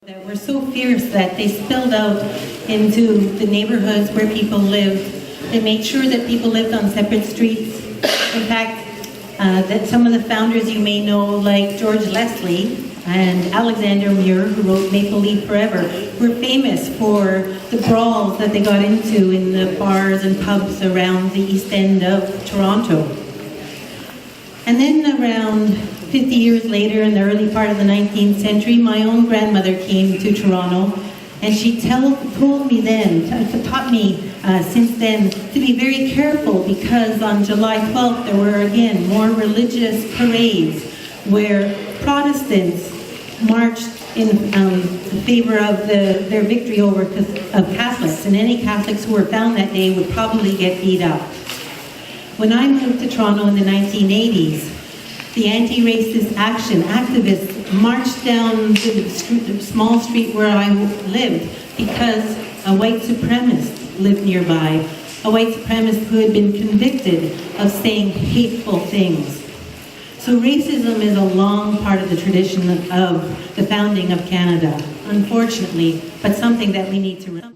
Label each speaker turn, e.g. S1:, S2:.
S1: That were so fierce that they spilled out into the neighborhoods where people lived. They made sure that people lived on separate streets. In fact, that some of the founders you may know, like George Leslie and Alexander Muir, who wrote Maple Leaf Forever, were famous for the brawls that they got into in the bars and pubs around the east end of Toronto. And then around 50 years later, in the early part of the 19th century, my own grandmother came to Toronto, and she told me then, taught me since then, to be very careful, because on July 12th there were again more religious parades where Protestants marched in favor of their victory over of Catholics, and any Catholics who were found that day would probably get beat up. When I moved to Toronto in the 1980s, the anti-racist action activists marched down the small street where I lived because a white supremacist lived nearby, a white supremacist who had been convicted of saying hateful things. So racism is a long part of the tradition of the founding of Canada, unfortunately, but something that we need to